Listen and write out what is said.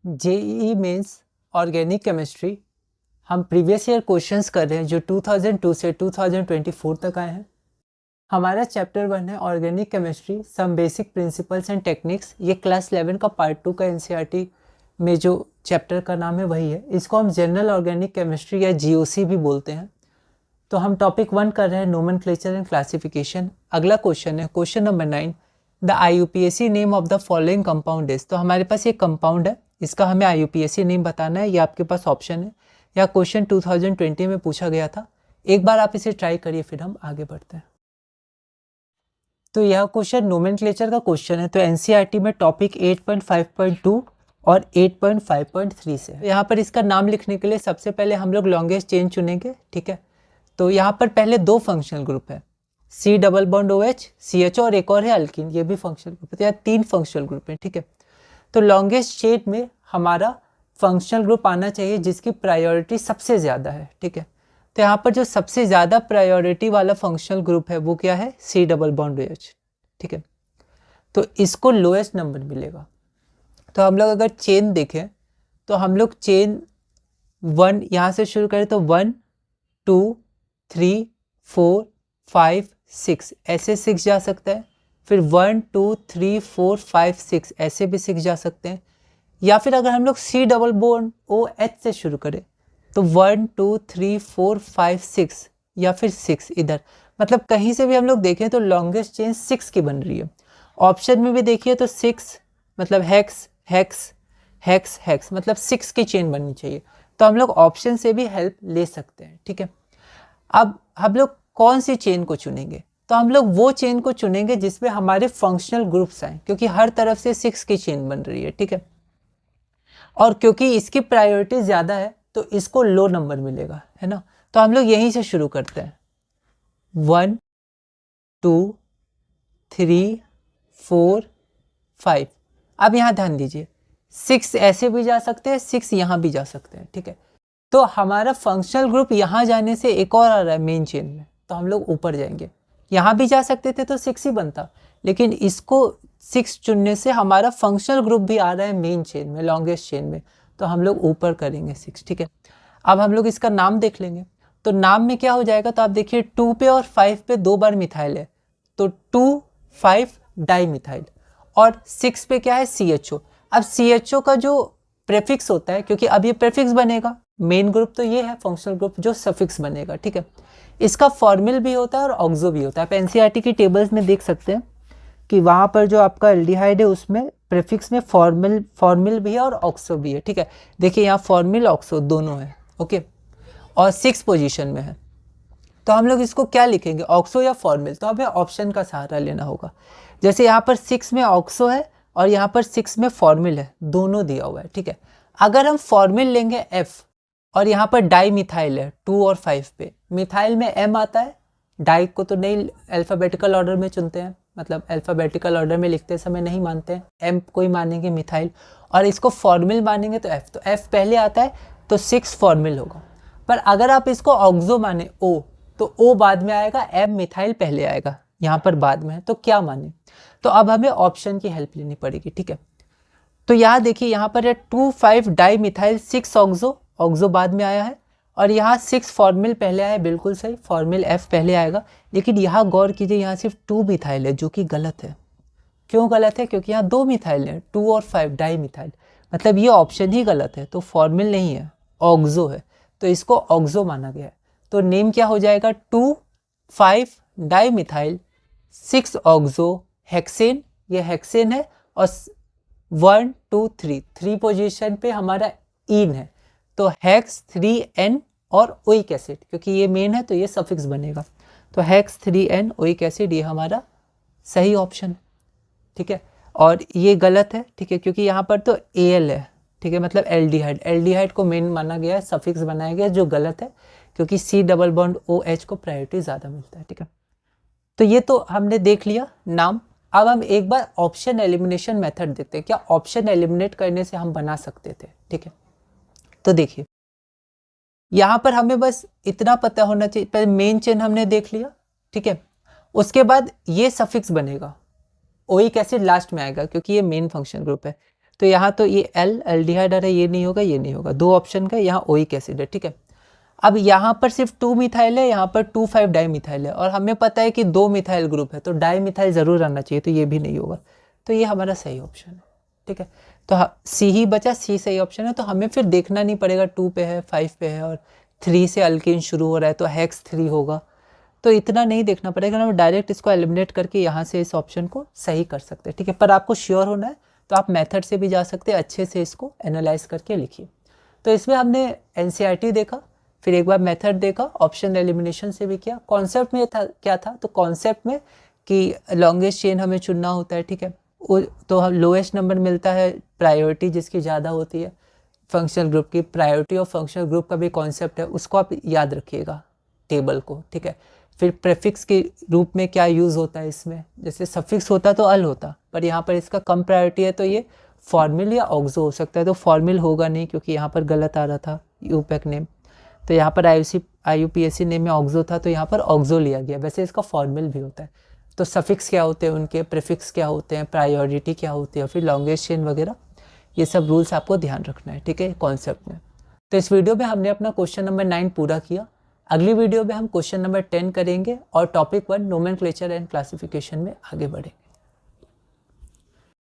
JEE mains organic chemistry हम previous year questions कर रहे हैं जो 2002 से 2024 तक आए हैं। हमारा चैप्टर 1 है organic chemistry some basic principles and techniques. ये क्लास 11 का पार्ट 2 का एनसीईआरटी में जो चैप्टर का नाम है वही है। इसको हम जनरल ऑर्गेनिक केमिस्ट्री या जीओसी भी बोलते हैं। तो हम टॉपिक 1 कर रहे हैं नोमेनक्लेचर एंड क्लासिफिकेशन। अगला क्वेश्चन है question number 9, the IUPAC name of the following compound is. तो हमारे पास ये कंपाउंड है, इसका हमें आईयूपीएसी नेम बताना है। ये आपके पास ऑप्शन है या क्वेश्चन 2020 में पूछा गया था। एक बार आप इसे ट्राई करिए, फिर हम आगे बढ़ते हैं। तो यह क्वेश्चन नोमेनक्लेचर का क्वेश्चन है। तो एनसीईआरटी में टॉपिक 8.5.2 और 8.5.3 से यहाँ पर इसका नाम लिखने के लिए सबसे पहले हम लोग लॉन्गेस्ट चेन चुनेंगे, ठीक है। तो यहाँ पर पहले दो फंक्शनल ग्रुप है, C double bond OH, CH और एक और है अल्किन, ये भी फंक्शनल ग्रुप है। तो यहाँ 3 फंक्शनल ग्रुप है, ठीक है। तो लॉन्गेस्ट चेन में हमारा फंक्शनल ग्रुप आना चाहिए जिसकी प्रायोरिटी सबसे ज़्यादा है, ठीक है। तो यहाँ पर जो सबसे ज़्यादा प्रायोरिटी वाला फंक्शनल ग्रुप है वो क्या है, C डबल बॉन्ड OH, ठीक है। तो इसको लोएस्ट नंबर मिलेगा। तो हम लोग अगर चेन देखें तो हम लोग चेन 1 यहाँ से शुरू करें तो 1 2 3 4 5 6 ऐसे 6 जा सकता है। फिर 1 2 3 4 5 6 ऐसे भी 6 जा सकते हैं। या फिर अगर हम लोग C डबल बॉन्ड OH से शुरू करें तो 1 2 3 4 5 6 या फिर 6 इधर, मतलब कहीं से भी हम लोग देखें तो लॉन्गेस्ट चेन 6 की बन रही है। ऑप्शन में भी देखिए तो 6 मतलब हेक्स हेक्स हेक्स हेक्स, मतलब 6 की चेन बननी चाहिए। तो हम लोग ऑप्शन से भी हेल्प ले सकते हैं, ठीक है। अब हम लोग कौन सी चेन को चुनेंगे, तो हम लोग वो चेन को चुनेंगे जिसमें हमारे फंक्शनल ग्रुप्स आए, क्योंकि हर तरफ से 6 की चेन बन रही है, ठीक है। और क्योंकि इसकी प्रायोरिटी ज़्यादा है तो इसको लो नंबर मिलेगा, है ना। तो हम लोग यहीं से शुरू करते हैं, 1 2 3 4 5। अब यहाँ ध्यान दीजिए, 6 ऐसे भी जा सकते हैं, 6 यहाँ भी जा सकते हैं, ठीक है। तो हमारा फंक्शनल ग्रुप यहाँ जाने से एक और आ रहा है मेन चेन में, तो हम लोग ऊपर जाएंगे। यहाँ भी जा सकते थे तो 6 ही बनता, लेकिन इसको 6 चुनने से हमारा फंक्शनल ग्रुप भी आ रहा है मेन चेन में, लॉन्गेस्ट चेन में, तो हम लोग ऊपर करेंगे 6, ठीक है। अब हम लोग इसका नाम देख लेंगे। तो नाम में क्या हो जाएगा, तो आप देखिए 2 पे और 5 पे 2 बार मिथाइल है, तो 2 5 डाई मिथाइल। और 6 पे क्या है, CHO। अब CHO का जो प्रेफिक्स होता है, क्योंकि अब ये प्रेफिक्स बनेगा, मेन ग्रुप तो ये है, फंक्शनल ग्रुप जो सफिक्स बनेगा, ठीक है। इसका फॉर्मिल भी होता है और ऑक्सो भी होता है। आप एनसीईआरटी की टेबल्स में देख सकते हैं कि वहाँ पर जो आपका एल्डिहाइड है उसमें प्रेफिक्स में फॉर्मिल भी है और ऑक्सो भी है, ठीक है। देखिए यहाँ फॉर्मिल ऑक्सो दोनों है, ओके, और 6 पोजीशन में है। तो हम लोग इसको क्या लिखेंगे, ऑक्सो या फॉर्मिल, तो हमें ऑप्शन का सहारा लेना होगा। जैसे यहाँ पर 6 में ऑक्सो है और यहाँ पर 6 में फॉर्मिल है, दोनों दिया हुआ है, ठीक है। अगर हम फॉर्मिल लेंगे F और यहाँ पर डाई मिथाइल है 2 और 5 पे, मिथाइल में M आता है, डाई को तो नहीं अल्फ़ाबेटिकल ऑर्डर में चुनते हैं, मतलब अल्फ़ाबेटिकल ऑर्डर में लिखते समय नहीं मानते हैं, M को ही मानेंगे मिथाइल, और इसको फॉर्मिल मानेंगे तो F, तो F पहले आता है तो 6 फॉर्मिल होगा। पर अगर आप इसको ऑक्सो माने O, तो O बाद में आएगा, M मिथाइल पहले आएगा, यहाँ पर बाद में है, तो क्या माने। तो अब हमें ऑप्शन की हेल्प लेनी पड़ेगी, ठीक है। तो यहाँ देखिए, यहाँ पर है 2 5 डाई मिथाइल 6 ऑक्सो, ऑक्सो बाद में आया है, और यहाँ 6 फॉर्मिल पहले आया है, बिल्कुल सही, फॉर्मिल F पहले आएगा। लेकिन यहाँ गौर कीजिए, यहाँ सिर्फ 2 मिथाइल है, जो कि गलत है। क्यों गलत है, क्योंकि यहाँ 2 मिथाइल है, 2 और 5 डाई मिथाइल, मतलब ये ऑप्शन ही गलत है। तो फॉर्मिल नहीं है, ऑक्सो है, तो इसको ऑक्सो माना गया है। तो नेम क्या हो जाएगा, 2 5 डाई मिथाइल 6 ऑक्सो हेक्सेन, ये हेक्सेन है, और 1 2 3 पोजीशन पे हमारा इन है, तो हेक्स 3N और ओइक एसिड, क्योंकि ये मेन है तो ये सफिक्स बनेगा, तो हेक्स 3N ओइक एसिड, ये हमारा सही ऑप्शन है, ठीक है। और ये गलत है, ठीक है, क्योंकि यहाँ पर तो Al है, ठीक है, मतलब एल्डिहाइड, एल्डिहाइड को मेन माना गया है, सफिक्स बनाया गया, जो गलत है, क्योंकि C डबल बॉन्ड OH को प्रायोरिटी ज़्यादा मिलता है, ठीक है। तो ये तो हमने देख लिया नाम। अब हम एक बार ऑप्शन एलिमिनेशन मेथड देखते हैं, क्या ऑप्शन एलिमिनेट करने से हम बना सकते थे, ठीक है। तो देखिए, यहाँ पर हमें बस इतना पता होना चाहिए, पहले मेन चेन हमने देख लिया, ठीक है। उसके बाद ये सफिक्स बनेगा, ओइक एसिड लास्ट में आएगा, क्योंकि ये मेन फंक्शन ग्रुप है। तो यहाँ तो ये एल्डिहाइड आ रहा है, ये नहीं होगा, ये नहीं होगा, 2 ऑप्शन का यहाँ ओइक एसिड है, ठीक है। अब यहाँ पर सिर्फ 2 मिथाइल है, यहाँ पर 2,5 डाई मिथाइल है, और हमें पता है कि 2 मिथाइल ग्रुप है, तो डाई मिथाइल ज़रूर आना चाहिए, तो ये भी नहीं होगा, तो ये हमारा सही ऑप्शन है, ठीक है। तो सी ही बचा, सी सही ऑप्शन है, तो हमें फिर देखना नहीं पड़ेगा 2 पे है, 5 पे है, और 3 से अल्कीन शुरू हो रहा है तो हेक्स 3 होगा, तो इतना नहीं देखना पड़ेगा, हम डायरेक्ट इसको एलिमिनेट करके यहाँ से इस ऑप्शन को सही कर सकते हैं, ठीक है। पर आपको श्योर होना है तो आप मेथड से भी जा सकते हैं, अच्छे से इसको एनालाइज करके लिखिए। तो इसमें हमने एनसीईआरटी देखा, फिर एक बार मेथड देखा, ऑप्शन एलिमिनेशन से भी किया। कॉन्सेप्ट में था क्या था, तो कॉन्सेप्ट में कि लॉन्गेस्ट चेन हमें चुनना होता है, ठीक है। तो हम लोएस्ट नंबर मिलता है, प्रायोरिटी जिसकी ज़्यादा होती है फंक्शनल ग्रुप की। प्रायोरिटी ऑफ फंक्शनल ग्रुप का भी कॉन्सेप्ट है, उसको आप याद रखिएगा टेबल को, ठीक है। फिर प्रेफिक्स के रूप में क्या यूज़ होता है इसमें, जैसे सफिक्स होता तो अल होता, पर यहाँ पर इसका कम प्रायोरिटी है तो ये फॉर्मिल या ऑक्सो हो सकता है, तो फॉर्मिल होगा नहीं क्योंकि यहाँ पर गलत आ रहा था यूपैक नेम, तो यहाँ पर IUPAC नेम में ऑक्सो था, तो यहाँ पर ऑक्सो लिया गया। वैसे इसका फॉर्मिल भी होता है। तो सफिक्स क्या होते हैं उनके, प्रीफिक्स क्या होते हैं, प्रायोरिटी क्या होती है, फिर लॉन्गेस्ट चेन वगैरह, ये सब रूल्स आपको ध्यान रखना है, ठीक है, कॉन्सेप्ट में। तो इस वीडियो में हमने अपना क्वेश्चन नंबर 9 पूरा किया। अगली वीडियो में हम क्वेश्चन नंबर 10 करेंगे और टॉपिक 1 नोमेनक्लेचर एंड क्लासिफिकेशन में आगे बढ़ेंगे।